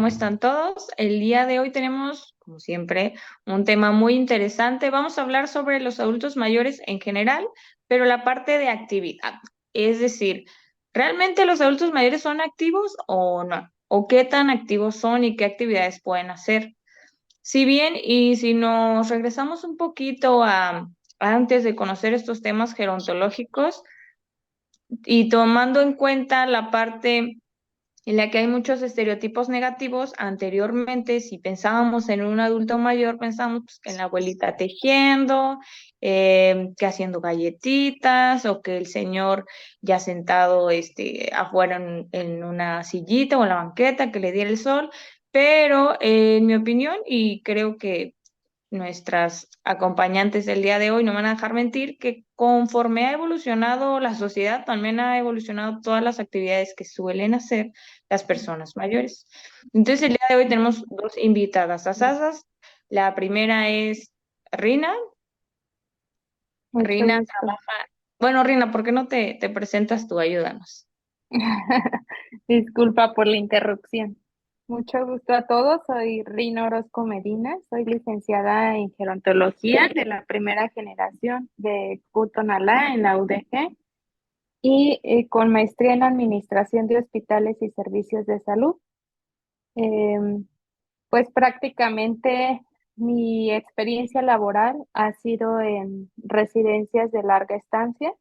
¿cómo están todos? El día de hoy tenemos, como siempre, un tema muy interesante. Vamos a hablar sobre los adultos mayores en general, pero la parte de actividad. Es decir, ¿realmente los adultos mayores son activos o no? ¿O qué tan activos son y qué actividades pueden hacer? Si bien, y si nos regresamos un poquito a antes de conocer estos temas gerontológicos y tomando en cuenta la parte en la que hay muchos estereotipos negativos. Anteriormente, si pensábamos en un adulto mayor, pensábamos pues, que en la abuelita tejiendo, que haciendo galletitas, o que el señor ya sentado afuera en una sillita o en la banqueta que le diera el sol. Pero en mi opinión, y creo que nuestras acompañantes del día de hoy no van a dejar mentir, que conforme ha evolucionado la sociedad, también ha evolucionado todas las actividades que suelen hacer las personas mayores. Entonces, el día de hoy tenemos dos invitadas asazas. La primera es Rina. Mucho Rina gusto. trabaja. Bueno, Rina, ¿por qué no te presentas tú? Ayúdanos. Disculpa por la interrupción. Mucho gusto a todos. Soy Rina Orozco Medina. Soy licenciada en gerontología de la primera generación de Cutonalá en la UDG y con maestría en administración de hospitales y servicios de salud. Em, pues prácticamente mi experiencia laboral ha sido en residencias de larga estancia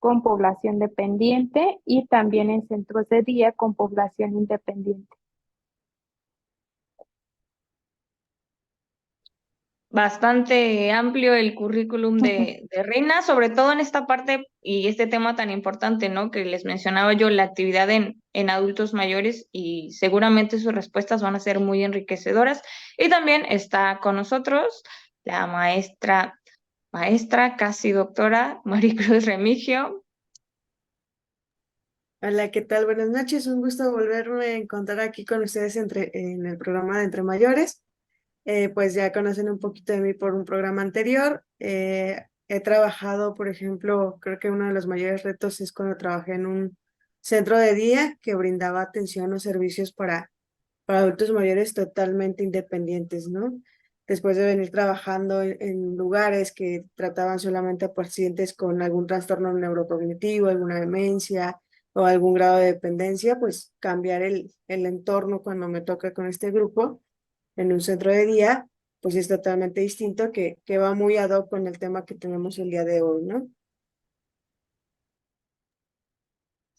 con población dependiente y también en centros de día con población independiente. Bastante amplio el currículum de Reina, sobre todo en esta parte y este tema tan importante, ¿no? Que les mencionaba yo, la actividad en adultos mayores, y seguramente sus respuestas van a ser muy enriquecedoras. Y también está con nosotros la maestra, casi doctora, Maricruz Remigio. Hola, ¿qué tal? Buenas noches, un gusto volverme a encontrar aquí con ustedes en el programa de Entre Mayores. Pues ya conocen un poquito de mí por un programa anterior. He trabajado, por ejemplo, creo que uno de los mayores retos es cuando trabajé en un centro de día que brindaba atención o servicios para adultos mayores totalmente independientes, ¿no? Después de venir trabajando en lugares que trataban solamente a pacientes con algún trastorno neurocognitivo, alguna demencia o algún grado de dependencia, pues cambiar el entorno cuando me toca con este grupo en un centro de día, pues es totalmente distinto que va muy ad hoc con el tema que tenemos el día de hoy, ¿no?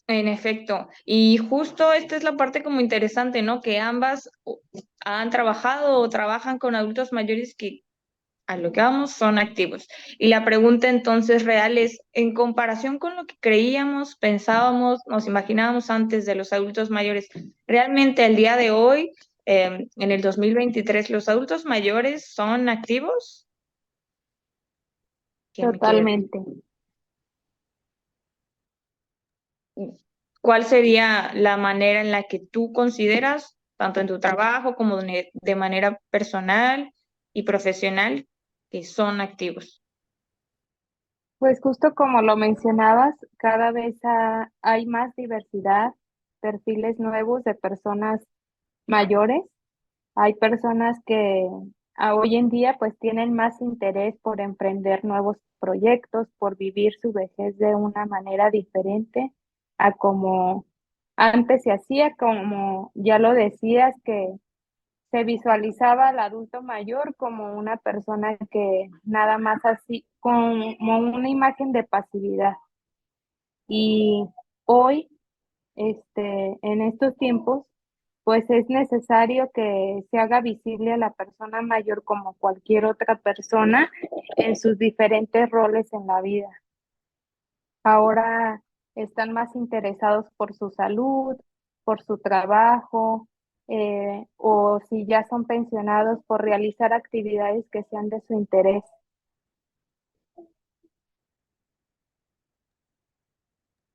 En efecto, y justo esta es la parte como interesante, ¿no? Que ambas han trabajado o trabajan con adultos mayores que a lo que vamos son activos. Y la pregunta entonces real es, en comparación con lo que creíamos, pensábamos, nos imaginábamos antes de los adultos mayores, ¿realmente el día de hoy, en el 2023, los adultos mayores son activos? ¿Quién me quiere decir? Totalmente. ¿Cuál sería la manera en la que tú consideras, tanto en tu trabajo como de manera personal y profesional, que son activos? Pues justo como lo mencionabas, cada vez hay más diversidad, perfiles nuevos de personas mayores. Hay personas que hoy en día pues tienen más interés por emprender nuevos proyectos, por vivir su vejez de una manera diferente a como antes se hacía, como ya lo decías, que se visualizaba al adulto mayor como una persona que nada más así, como una imagen de pasividad. Y hoy, en estos tiempos, pues es necesario que se haga visible a la persona mayor como cualquier otra persona en sus diferentes roles en la vida. Ahora están más interesados por su salud, por su trabajo, o si ya son pensionados, por realizar actividades que sean de su interés.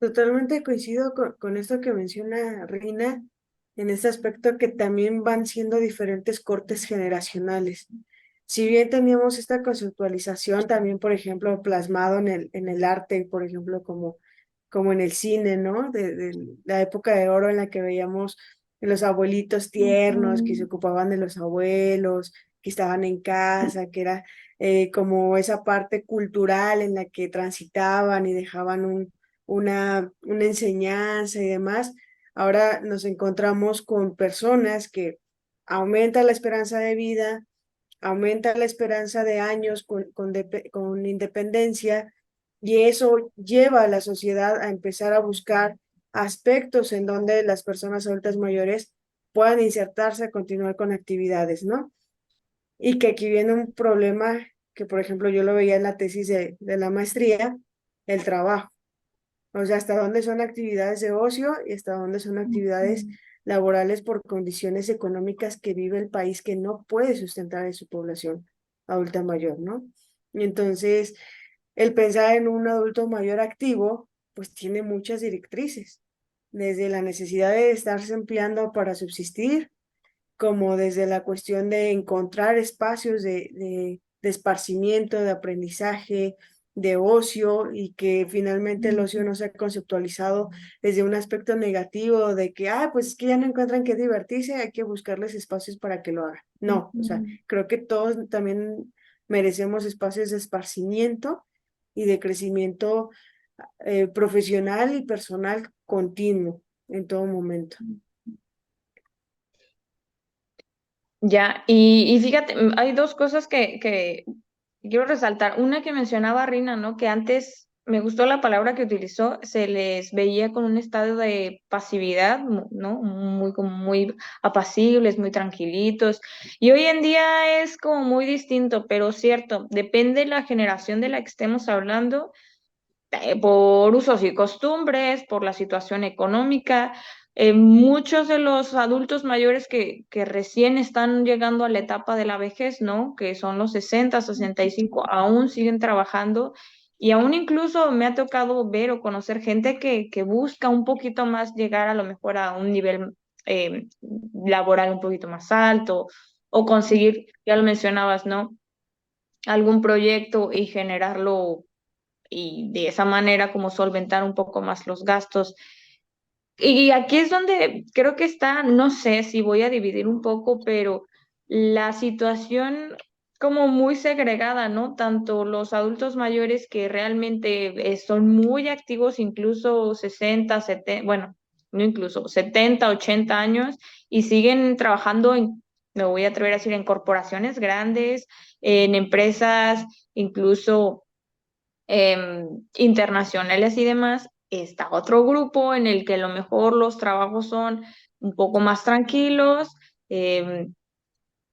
Totalmente coincido con esto que menciona Rina, en este aspecto que también van siendo diferentes cortes generacionales. Si bien teníamos esta conceptualización también, por ejemplo, plasmado en el arte, por ejemplo, como en el cine, ¿no? De la época de oro en la que veíamos los abuelitos tiernos que se Ujú. ocupaban de los abuelos, que estaban en casa, que era como esa parte cultural en la que transitaban y dejaban una enseñanza y demás. Ahora nos encontramos con personas que aumentan la esperanza de vida, aumenta la esperanza de años con independencia, y eso lleva a la sociedad a empezar a buscar aspectos en donde las personas adultas mayores puedan insertarse a continuar con actividades, ¿no? Y que aquí viene un problema que, por ejemplo, yo lo veía en la tesis de la maestría, el trabajo. O sea, hasta dónde son actividades de ocio y hasta dónde son actividades Ujú. laborales por condiciones económicas que vive el país, que no puede sustentar en su población adulta mayor, ¿no? Y entonces, el pensar en un adulto mayor activo, pues tiene muchas directrices, desde la necesidad de estarse empleando para subsistir, como desde la cuestión de encontrar espacios de esparcimiento, de aprendizaje, de ocio, y que finalmente el ocio no sea conceptualizado desde un aspecto negativo de que, pues es que ya no encuentran qué divertirse, hay que buscarles espacios para que lo hagan. No, o sea, Ujú. creo que todos también merecemos espacios de esparcimiento y de crecimiento profesional y personal continuo en todo momento. Ya, y fíjate, hay dos cosas que quiero resaltar. Una que mencionaba Rina, ¿no? Que antes me gustó la palabra que utilizó, se les veía con un estado de pasividad, ¿no? Muy, como muy apacibles, muy tranquilitos. Y hoy en día es como muy distinto, pero cierto, depende de la generación de la que estemos hablando, por usos y costumbres, por la situación económica. Muchos de los adultos mayores que recién están llegando a la etapa de la vejez, ¿no? Que son los 60, 65, aún siguen trabajando, y aún incluso me ha tocado ver o conocer gente que busca un poquito más llegar a lo mejor a un nivel laboral un poquito más alto, o conseguir, ya lo mencionabas, ¿no? Algún proyecto y generarlo, y de esa manera como solventar un poco más los gastos. Y aquí es donde creo que está, no sé si voy a dividir un poco, pero la situación como muy segregada, ¿no? Tanto los adultos mayores que realmente son muy activos, incluso 60 70, bueno, no incluso 70 80 años, y siguen trabajando me voy a atrever a decir, en corporaciones grandes, en empresas, incluso internacionales y demás. Está otro grupo en el que a lo mejor los trabajos son un poco más tranquilos, em,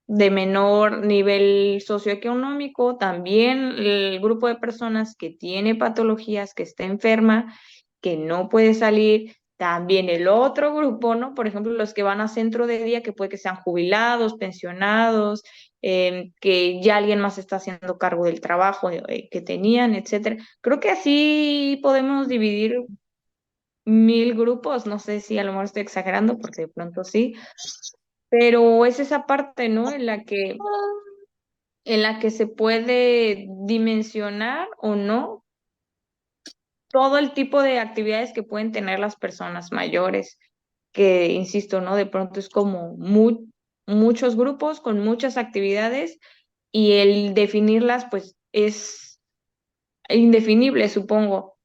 de menor nivel socioeconómico, también el grupo de personas que tiene patologías, que está enferma, que no puede salir, también el otro grupo, ¿no? Por ejemplo, los que van a centro de día, que puede que sean jubilados, pensionados, que ya alguien más está haciendo cargo del trabajo que tenían, etcétera. Creo que así podemos dividir mil grupos, no sé si a lo mejor estoy exagerando, porque de pronto sí, pero es esa parte, ¿no? En la que se puede dimensionar o no todo el tipo de actividades que pueden tener las personas mayores, que, insisto, ¿no? De pronto es como muchos grupos con muchas actividades, y el definirlas, pues, es indefinible, supongo.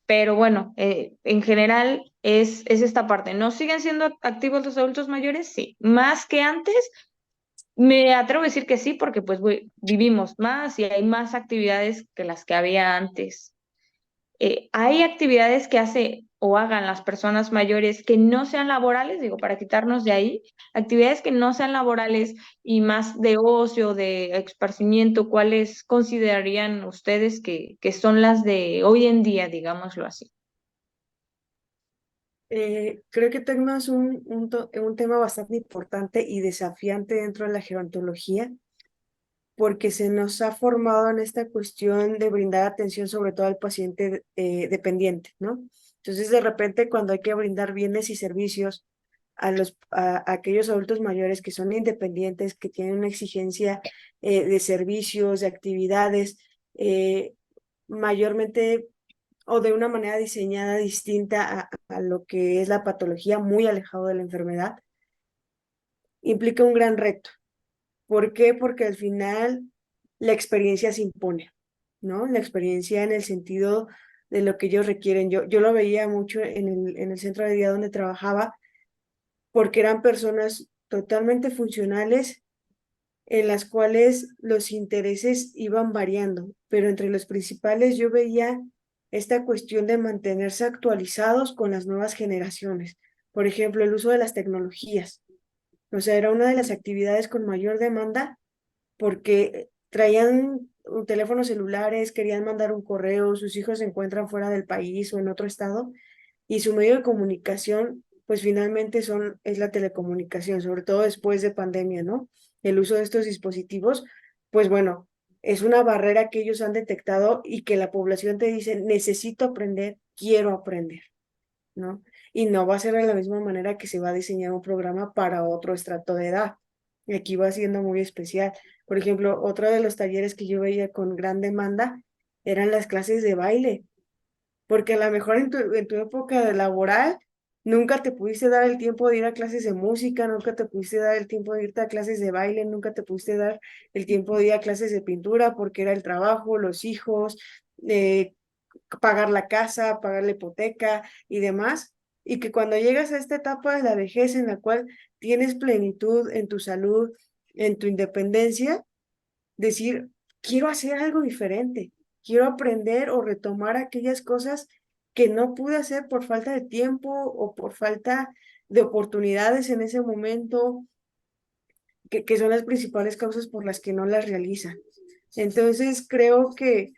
Pero bueno, en general es esta parte. ¿No siguen siendo activos los adultos mayores? Sí. ¿Más que antes? Me atrevo a decir que sí, porque pues vivimos más y hay más actividades que las que había antes. Hay actividades que hace o hagan las personas mayores que no sean laborales, digo, para quitarnos de ahí, actividades que no sean laborales y más de ocio, de esparcimiento. ¿Cuáles considerarían ustedes que son las de hoy en día, digámoslo así? Creo que tenemos un tema bastante importante y desafiante dentro de la gerontología, porque se nos ha formado en esta cuestión de brindar atención sobre todo al paciente dependiente, ¿no? Entonces, de repente, cuando hay que brindar bienes y servicios a aquellos adultos mayores que son independientes, que tienen una exigencia de servicios, de actividades, eh, mayormente o de una manera diseñada distinta a lo que es la patología, muy alejado de la enfermedad, implica un gran reto. ¿Por qué? Porque al final la experiencia se impone, ¿no? La experiencia en el sentido de lo que ellos requieren. Yo lo veía mucho en el centro de día donde trabajaba, porque eran personas totalmente funcionales en las cuales los intereses iban variando, pero entre los principales yo veía esta cuestión de mantenerse actualizados con las nuevas generaciones. Por ejemplo, el uso de las tecnologías. O sea, era una de las actividades con mayor demanda porque traían teléfonos celulares, querían mandar un correo, sus hijos se encuentran fuera del país o en otro estado y su medio de comunicación, pues finalmente es la telecomunicación, sobre todo después de pandemia, ¿no? El uso de estos dispositivos, pues bueno, es una barrera que ellos han detectado y que la población te dice, necesito aprender, quiero aprender, ¿no? Y no va a ser de la misma manera que se va a diseñar un programa para otro estrato de edad. Y aquí va siendo muy especial. Por ejemplo, otro de los talleres que yo veía con gran demanda eran las clases de baile, porque a lo mejor en tu época de laboral nunca te pudiste dar el tiempo de ir a clases de música, nunca te pudiste dar el tiempo de irte a clases de baile, nunca te pudiste dar el tiempo de ir a clases de pintura porque era el trabajo, los hijos, eh, pagar la casa, pagar la hipoteca y demás. Y que cuando llegas a esta etapa de la vejez en la cual tienes plenitud en tu salud, en tu independencia, decir, quiero hacer algo diferente, quiero aprender o retomar aquellas cosas que no pude hacer por falta de tiempo o por falta de oportunidades en ese momento, que son las principales causas por las que no las realiza. Entonces creo que,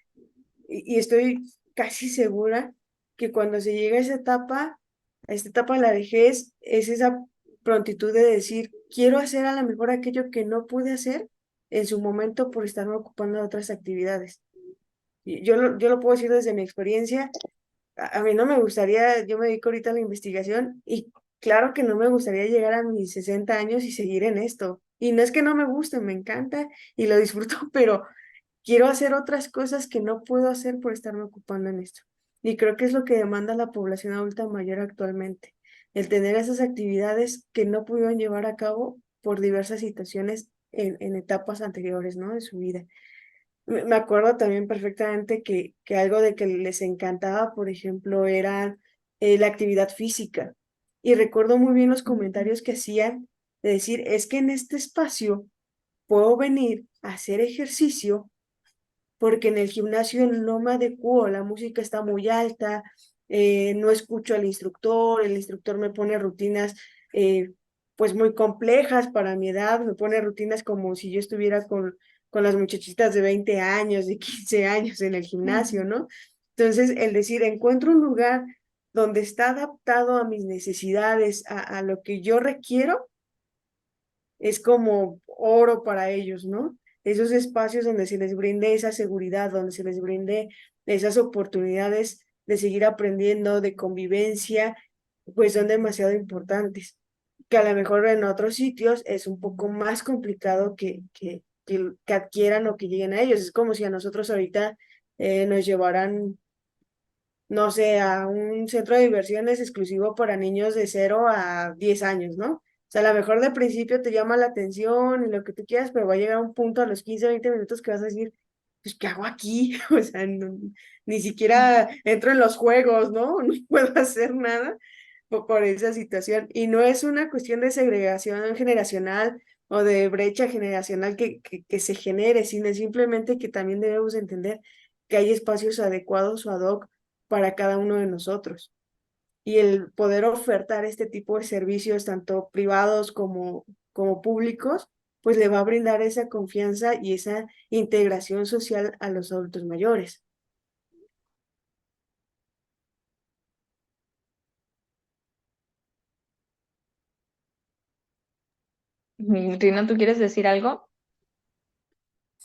y estoy casi segura, que cuando se llega a esta etapa de la vejez, es esa prontitud de decir, quiero hacer a lo mejor aquello que no pude hacer en su momento por estarme ocupando de otras actividades. Y yo lo puedo decir desde mi experiencia, a mí no me gustaría, yo me dedico ahorita a la investigación y claro que no me gustaría llegar a mis 60 años y seguir en esto. Y no es que no me guste, me encanta y lo disfruto, pero quiero hacer otras cosas que no puedo hacer por estarme ocupando en esto. Y creo que es lo que demanda la población adulta mayor actualmente, el tener esas actividades que no pudieron llevar a cabo por diversas situaciones en etapas anteriores, ¿no? De su vida. Me acuerdo también perfectamente que algo de que les encantaba, por ejemplo, era la actividad física. Y recuerdo muy bien los comentarios que hacían de decir, es que en este espacio puedo venir a hacer ejercicio porque en el gimnasio no me adecuo, la música está muy alta, no escucho al instructor, el instructor me pone rutinas pues muy complejas para mi edad, me pone rutinas como si yo estuviera con las muchachitas de 20 años, de 15 años en el gimnasio, ¿no? Entonces, el decir, encuentro un lugar donde está adaptado a mis necesidades, a lo que yo requiero, es como oro para ellos, ¿no? Esos espacios donde se les brinde esa seguridad, donde se les brinde esas oportunidades de seguir aprendiendo, de convivencia, pues son demasiado importantes. Que a lo mejor en otros sitios es un poco más complicado que adquieran o que lleguen a ellos. Es como si a nosotros ahorita nos llevaran, no sé, a un centro de diversiones exclusivo para niños de 0 a 10 años, ¿no? O sea, a lo mejor de principio te llama la atención y lo que tú quieras, pero va a llegar un punto a los 15 20 minutos que vas a decir, pues, ¿qué hago aquí? O sea, ni siquiera entro en los juegos, ¿no? No puedo hacer nada por esa situación. Y no es una cuestión de segregación generacional o de brecha generacional que se genere, sino simplemente que también debemos entender que hay espacios adecuados o ad hoc para cada uno de nosotros. Y el poder ofertar este tipo de servicios, tanto privados como públicos, pues le va a brindar esa confianza y esa integración social a los adultos mayores. Rina, ¿tú quieres decir algo?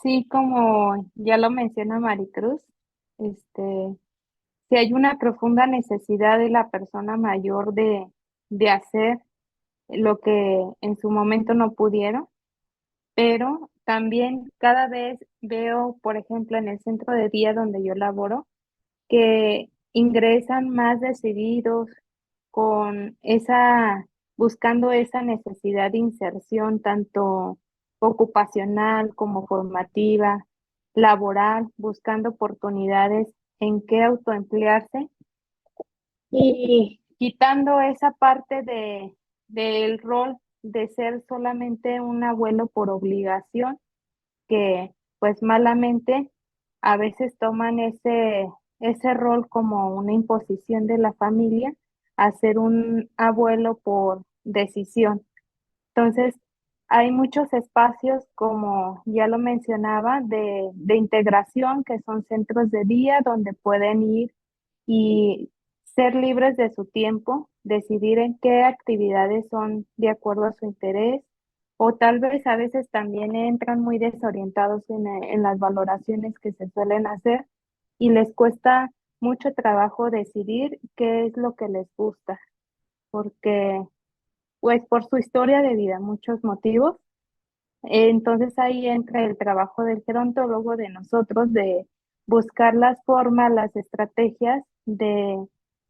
Sí, como ya lo menciona Maricruz, este, si hay una profunda necesidad de la persona mayor de hacer lo que en su momento no pudieron, pero también cada vez veo, por ejemplo, en el centro de día donde yo laboro, que ingresan más decididos con esa buscando esa necesidad de inserción tanto ocupacional como formativa, laboral, buscando oportunidades en qué autoemplearse y quitando esa parte del rol de ser solamente un abuelo por obligación, que pues malamente a veces toman ese rol como una imposición de la familia a ser un abuelo por decisión. Entonces, hay muchos espacios, como ya lo mencionaba, de integración, que son centros de día donde pueden ir y ser libres de su tiempo, decidir en qué actividades son de acuerdo a su interés, o tal vez a veces también entran muy desorientados en las valoraciones que se suelen hacer y les cuesta mucho trabajo decidir qué es lo que les gusta, porque pues por su historia de vida, muchos motivos. Entonces ahí entra el trabajo del gerontólogo, de nosotros, de buscar las formas, las estrategias de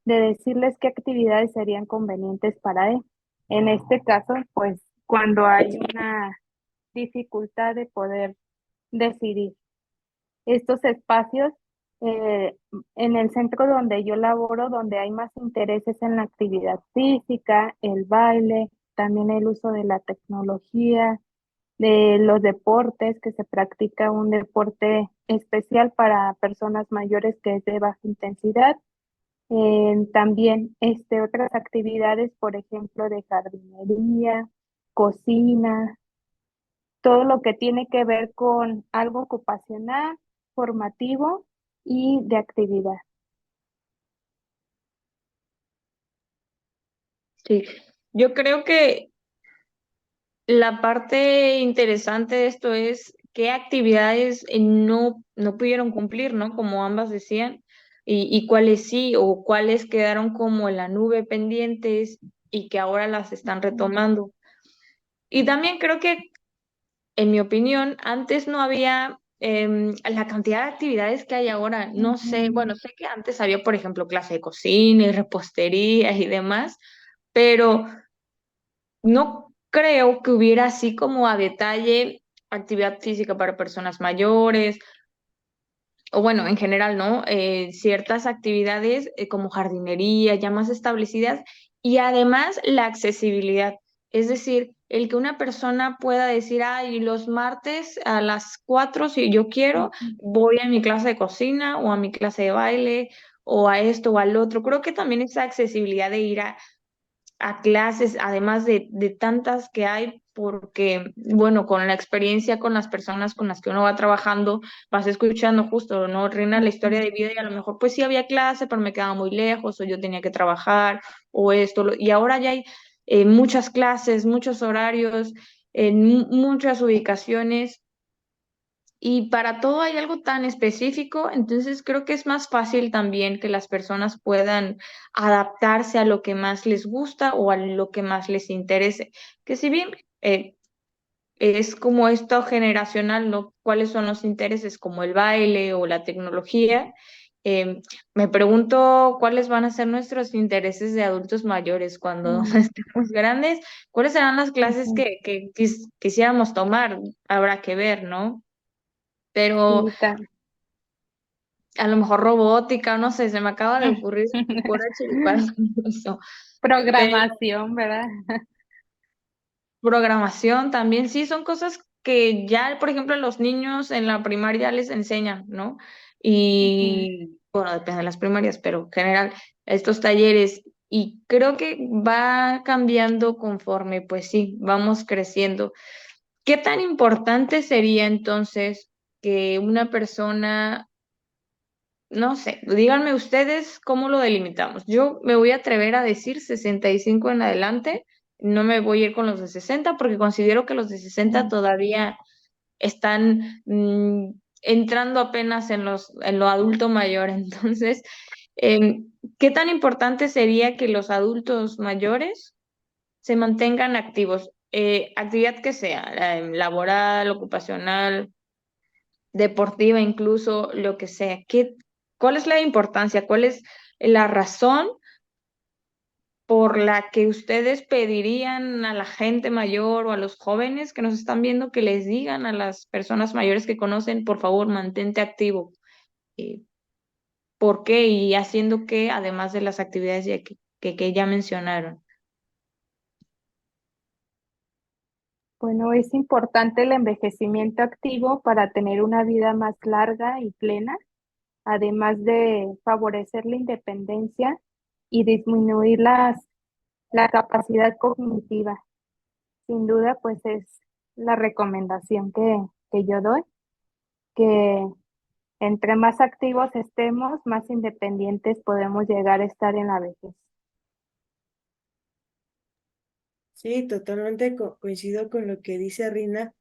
decirles qué actividades serían convenientes para él. En este caso, pues cuando hay una dificultad de poder decidir. Estos espacios eh, en el centro donde yo laboro, donde hay más intereses en la actividad física, el baile, también el uso de la tecnología, de los deportes, que se practica un deporte especial para personas mayores que es de baja intensidad. También otras actividades, por ejemplo, de jardinería, cocina, todo lo que tiene que ver con algo ocupacional, formativo y de actividad. Sí, yo creo que la parte interesante de esto es qué actividades no pudieron cumplir, ¿no? Como ambas decían, y cuáles sí, o cuáles quedaron como en la nube pendientes y que ahora las están retomando. Y también creo que, en mi opinión, antes no había la cantidad de actividades que hay ahora. No sé, bueno, sé que antes había, por ejemplo, clase de cocina y repostería y demás, pero no creo que hubiera así como a detalle actividad física para personas mayores, o bueno, en general, ¿no? Ciertas actividades como jardinería ya más establecidas y además la accesibilidad. Es decir, el que una persona pueda decir, ay, los martes a las 4 si yo quiero, voy a mi clase de cocina o a mi clase de baile o a esto o al otro. Creo que también esa accesibilidad de ir a clases, además de tantas que hay, porque, bueno, con la experiencia con las personas con las que uno va trabajando, vas escuchando justo, ¿no? Reina la historia de vida y a lo mejor, pues sí había clase, pero me quedaba muy lejos, o yo tenía que trabajar, o esto, y ahora ya hay muchas clases, muchos horarios, en muchas ubicaciones. Y para todo hay algo tan específico, entonces creo que es más fácil también que las personas puedan adaptarse a lo que más les gusta o a lo que más les interese. Que si bien es como esto generacional, ¿no? ¿Cuáles son los intereses como el baile o la tecnología? Eh, Me pregunto cuáles van a ser nuestros intereses de adultos mayores cuando Mm, estemos grandes. ¿Cuáles serán las clases ujú. que quisiéramos tomar? Habrá que ver, ¿no? Pero Sí, a lo mejor robótica, no sé, se me acaba de ocurrir pura chiripada eso. Pero programación, ¿verdad? programación también, sí, son cosas que ya, por ejemplo, los niños en la primaria les enseñan, ¿no? Ujú. Y bueno, depende de las primarias, pero en general, estos talleres, y creo que va cambiando conforme, pues sí, vamos creciendo. ¿Qué tan importante sería entonces que una persona, no sé, díganme ustedes cómo lo delimitamos? Yo me voy a atrever a decir 65 en adelante, no me voy a ir con los de 60 porque considero que los de 60 Mm. todavía están entrando apenas en lo adulto mayor. Entonces, ¿qué tan importante sería que los adultos mayores se mantengan activos? Actividad que sea, laboral, ocupacional, deportiva, incluso lo que sea. ¿Cuál es la importancia? ¿Cuál es la razón por la que ustedes pedirían a la gente mayor o a los jóvenes que nos están viendo que les digan a las personas mayores que conocen, por favor, mantente activo? Eh, ¿Por qué? Y haciendo qué, además de las actividades que ya mencionaron. Bueno, es importante el envejecimiento activo para tener una vida más larga y plena, además de favorecer la independencia y disminuir la capacidad cognitiva. Sin duda, pues es la recomendación que yo doy, que entre más activos estemos, más independientes podemos llegar a estar en la vejez. Sí, totalmente coincido con lo que dice Rina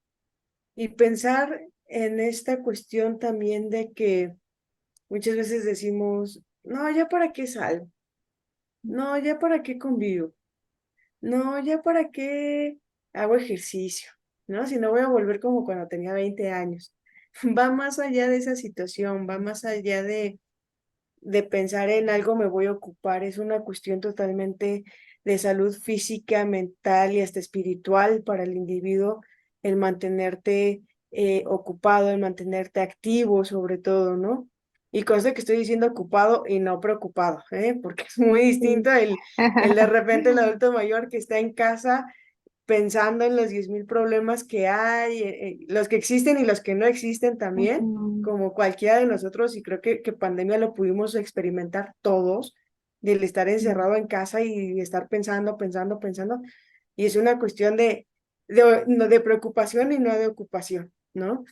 y pensar en esta cuestión también de que muchas veces decimos, no, ya para qué salgo, no, ya para qué convivo, no, ya para qué hago ejercicio, ¿no? Si no voy a volver como cuando tenía 20 años. Va más allá de esa situación, va más allá de pensar en algo me voy a ocupar, es una cuestión totalmente de salud física, mental y hasta espiritual para el individuo, el mantenerte ocupado, el mantenerte activo sobre todo, ¿no? Y cosa que estoy diciendo ocupado y no preocupado, ¿eh? Porque es muy distinto Sí. el de repente el adulto mayor que está en casa pensando en los 10,000 problemas que hay, los que existen y los que no existen también, Ujú, como cualquiera de nosotros, y creo que pandemia lo pudimos experimentar todos, del estar sí. encerrado en casa y estar pensando, pensando, pensando, y es una cuestión de preocupación y no de ocupación, ¿no?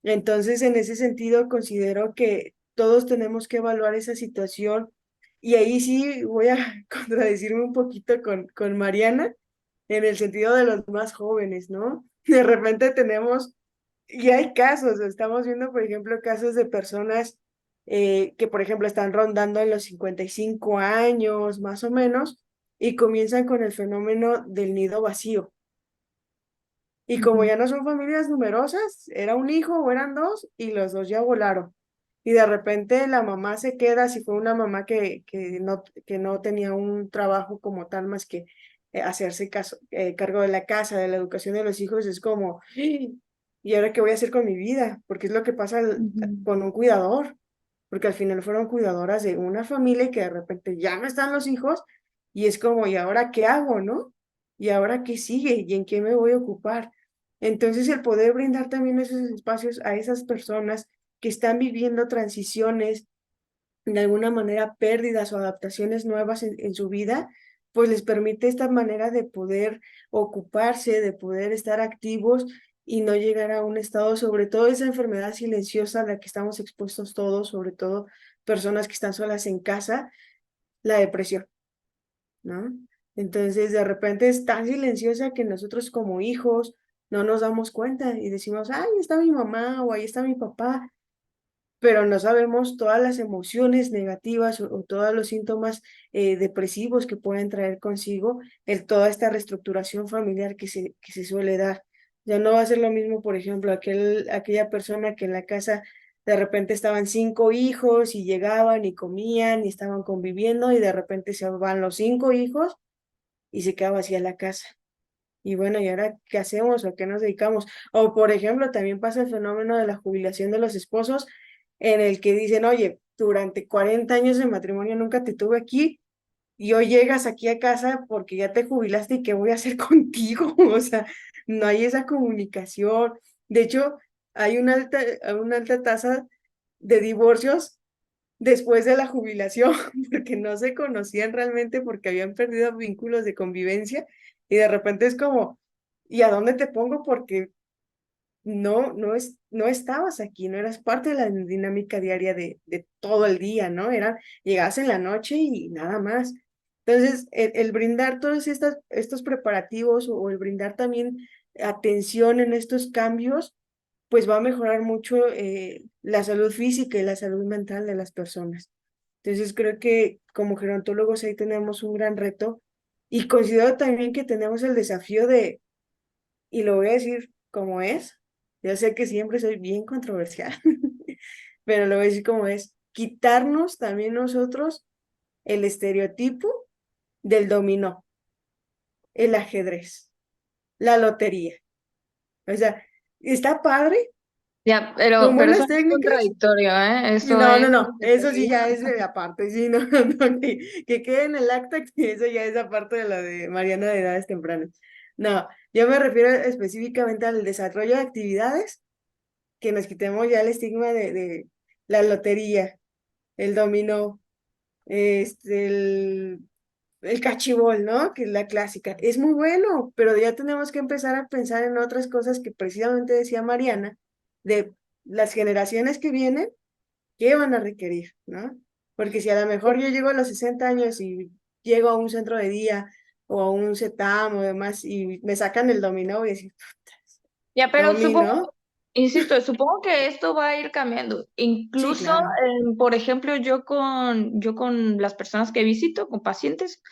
Entonces, en ese sentido, considero que todos tenemos que evaluar esa situación, y ahí sí voy a contradecirme un poquito con Mariana, en el sentido de los más jóvenes, ¿no? De repente tenemos, y hay casos, estamos viendo, por ejemplo, casos de personas que, por ejemplo, están rondando en los 55 años, más o menos, y comienzan con el fenómeno del nido vacío. Y como Ujú, ya no son familias numerosas, era un hijo o eran dos, y los dos ya volaron. Y de repente la mamá se queda, si fue una mamá que no tenía un trabajo como tal más que hacerse cargo de la casa, de la educación de los hijos, es como, ¿y ahora qué voy a hacer con mi vida? Porque es lo que pasa ujú, con un cuidador, porque al final fueron cuidadoras de una familia y que de repente ya no están los hijos y es como, ¿y ahora qué hago, no? ¿Y ahora qué sigue? ¿Y en qué me voy a ocupar? Entonces, el poder brindar también esos espacios a esas personas que están viviendo transiciones, de alguna manera pérdidas o adaptaciones nuevas en su vida, pues les permite esta manera de poder ocuparse, de poder estar activos y no llegar a un estado, sobre todo esa enfermedad silenciosa a la que estamos expuestos todos, sobre todo personas que están solas en casa, la depresión, ¿no? Entonces, de repente es tan silenciosa que nosotros como hijos no nos damos cuenta y decimos, ahí está mi mamá o ahí está mi papá, pero no sabemos todas las emociones negativas o todos los síntomas depresivos que pueden traer consigo toda esta reestructuración familiar que se suele dar. Ya no va a ser lo mismo, por ejemplo, aquella persona que en la casa de repente estaban 5 hijos y llegaban y comían y estaban conviviendo y de repente se van los 5 hijos y se queda vacía la casa. Y bueno, ¿y ahora qué hacemos o a qué nos dedicamos? O por ejemplo, también pasa el fenómeno de la jubilación de los esposos, en el que dicen, oye, durante 40 años de matrimonio nunca te tuve aquí y hoy llegas aquí a casa porque ya te jubilaste y qué voy a hacer contigo. O sea, no hay esa comunicación. De hecho, hay una alta tasa de divorcios después de la jubilación, porque no se conocían realmente, porque habían perdido vínculos de convivencia y de repente es como, ¿y a dónde te pongo? Porque no estabas aquí, no eras parte de la dinámica diaria de todo el día, ¿no? Llegabas en la noche y nada más. Entonces, el brindar todos estos preparativos o el brindar también atención en estos cambios, pues va a mejorar mucho la salud física y la salud mental de las personas. Entonces creo que como gerontólogos ahí tenemos un gran reto y considero también que tenemos el desafío y lo voy a decir como es, yo sé que siempre soy bien controversial, pero lo voy a decir como es, quitarnos también nosotros el estereotipo del dominó, el ajedrez, la lotería. O sea, está padre, Ya, con pero eso buenas no es técnicas. contradictorio, ¿eh? Y Eso no, no, es no, eso sí necesario. ya es de aparte, sí, no, no, que quede en el acta que eso ya es aparte de lo de Mariana de edades tempranas. No, yo me refiero específicamente al desarrollo de actividades, que nos quitemos ya el estigma de la lotería, el dominó, el cachibol, ¿no? Que es la clásica. Es muy bueno, pero ya tenemos que empezar a pensar en otras cosas que precisamente decía Mariana, de las generaciones que vienen, ¿qué van a requerir, ¿no? Porque si a lo mejor yo llego a los 60 años y llego a un centro de día o a un CETAM o demás y me sacan el dominó, voy a decir, Ya, pero dominó, insisto, supongo que esto va a ir cambiando. sí, Incluso, claro. por ejemplo, yo con las personas que visito, con pacientes,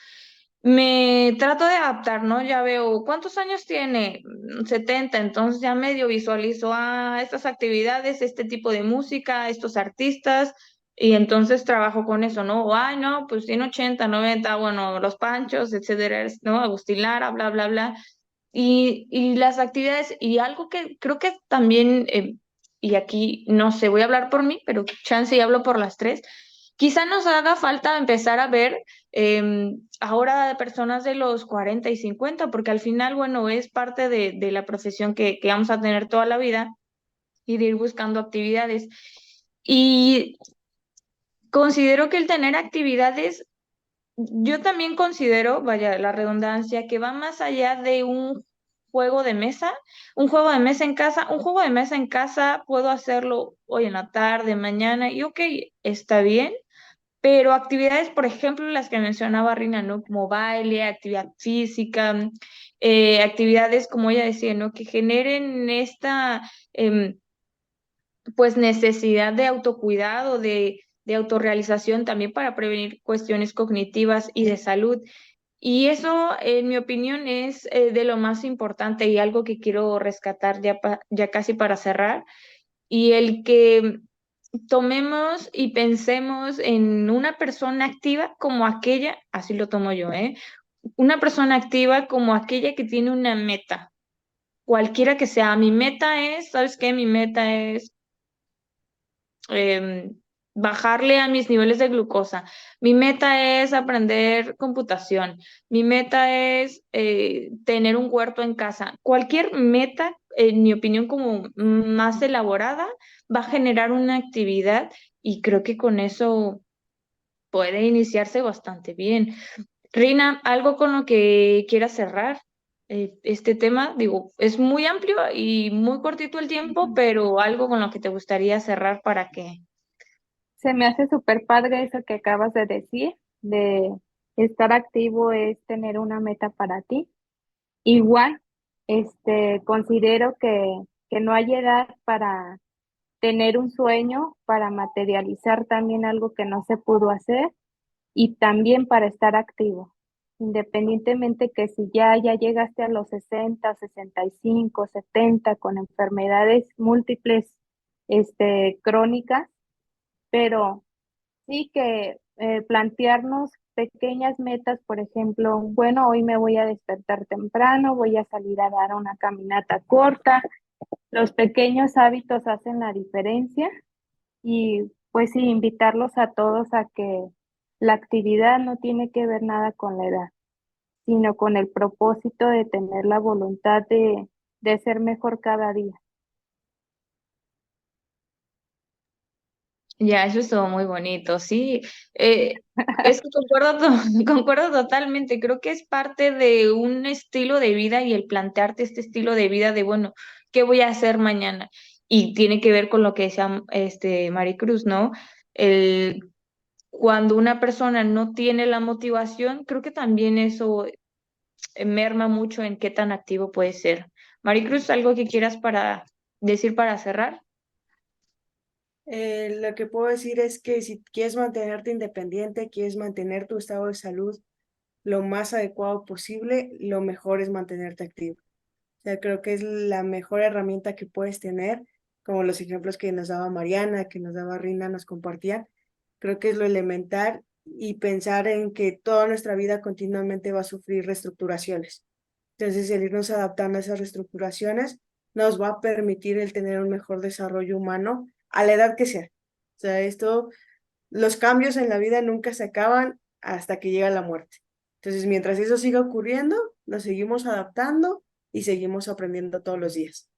me trato de adaptar, ¿no? Ya veo cuántos años tiene, 70, entonces ya medio visualizo estas actividades, este tipo de música, estos artistas, y entonces trabajo con eso, ¿no? O, ay, no, pues tiene 80, 90, bueno, los Panchos, etcétera, ¿no? Agustín Lara, bla, bla, bla. Y las actividades, y algo que creo que también, y aquí no sé, voy a hablar por mí, pero chance y hablo por las tres, quizá nos haga falta empezar a ver ahora de personas de los 40 y 50 porque al final, bueno, es parte de la profesión que vamos a tener toda la vida y de ir buscando actividades. Y considero que el tener actividades yo también considero, vaya, la redundancia, que va más allá de un juego de mesa, un juego de mesa en casa, un juego de mesa en casa puedo hacerlo hoy en la tarde, mañana, y ok, está bien, pero actividades, por ejemplo, las que mencionaba Rina, ¿no? Como baile, actividad física, actividades, como ella decía, ¿no? Que generen esta, pues, necesidad de autocuidado, de autorrealización también para prevenir cuestiones cognitivas y de salud. Y eso, en mi opinión, es de lo más importante y algo que quiero rescatar ya, ya casi para cerrar. Y el que tomemos y pensemos en una persona activa como aquella, así lo tomo yo, ¿eh? Una persona activa como aquella que tiene una meta, cualquiera que sea. Mi meta es, ¿sabes qué? Mi meta es bajarle a mis niveles de glucosa. Mi meta es aprender computación. Mi meta es tener un huerto en casa. Cualquier meta, en mi opinión, como más elaborada, va a generar una actividad y creo que con eso puede iniciarse bastante bien. Rina, algo con lo que quieras cerrar este tema, digo, es muy amplio y muy cortito el tiempo, Ujú. pero algo con lo que te gustaría cerrar para que... Se me hace súper padre eso que acabas de decir, de estar activo es tener una meta para ti. Igual, considero que no hay edad para tener un sueño, para materializar también algo que no se pudo hacer y también para estar activo. Independientemente que si ya llegaste a los 60, 65, 70 con enfermedades múltiples, crónicas, pero sí que plantearnos pequeñas metas, por ejemplo, bueno, hoy me voy a despertar temprano, voy a salir a dar una caminata corta. Los pequeños hábitos hacen la diferencia y pues sí, invitarlos a todos a que la actividad no tiene que ver nada con la edad, sino con el propósito de tener la voluntad de ser mejor cada día. Ya, eso estuvo muy bonito, sí. Es que concuerdo, concuerdo totalmente. Creo que es parte de un estilo de vida y el plantearte este estilo de vida de, bueno, ¿qué voy a hacer mañana? Y tiene que ver con lo que decía Maricruz, ¿no? El, cuando una persona no tiene la motivación, creo que también eso merma mucho en qué tan activo puede ser. Maricruz, ¿algo que quieras para decir para cerrar? Lo que puedo decir es que si quieres mantenerte independiente, quieres mantener tu estado de salud lo más adecuado posible, lo mejor es mantenerte activo. O sea, creo que es la mejor herramienta que puedes tener, como los ejemplos que nos daba Mariana, que nos daba Rina, nos compartían. Creo que es lo elemental y pensar en que toda nuestra vida continuamente va a sufrir reestructuraciones. Entonces, el irnos adaptando a esas reestructuraciones nos va a permitir el tener un mejor desarrollo humano a la edad que sea. O sea, los cambios en la vida nunca se acaban hasta que llega la muerte. Entonces, mientras eso siga ocurriendo, nos seguimos adaptando y seguimos aprendiendo todos los días.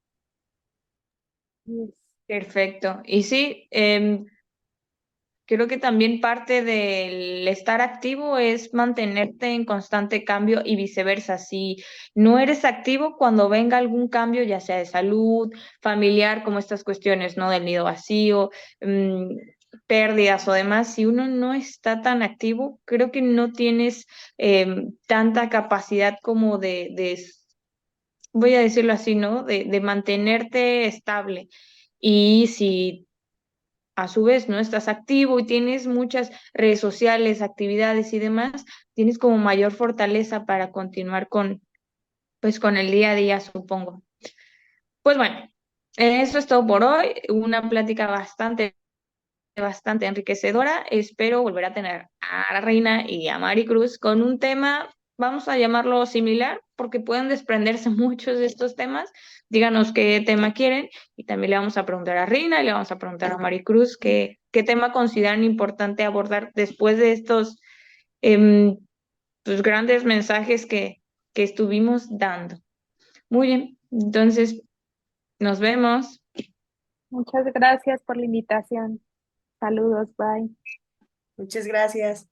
Yes. Perfecto. Y sí, creo que también parte del estar activo es mantenerte en constante cambio y viceversa. Si no eres activo, cuando venga algún cambio, ya sea de salud, familiar, como estas cuestiones, ¿no? Del nido vacío, mm, pérdidas o demás, si uno no está tan activo, creo que no tienes tanta capacidad como voy a decirlo así, ¿no? De mantenerte estable. Y si a su vez no estás activo y tienes muchas redes sociales, actividades y demás, tienes como mayor fortaleza para continuar pues, con el día a día, supongo. Pues bueno, eso es todo por hoy. Una plática bastante enriquecedora. Espero volver a tener a la Reina y a Maricruz con un tema, vamos a llamarlo similar, porque pueden desprenderse muchos de estos temas. Díganos qué tema quieren y también le vamos a preguntar a Reina y le vamos a preguntar a Maricruz qué tema consideran importante abordar después de estos em, pues, grandes mensajes que estuvimos dando. Muy bien, entonces nos vemos. Muchas gracias por la invitación. Saludos, bye. Muchas gracias.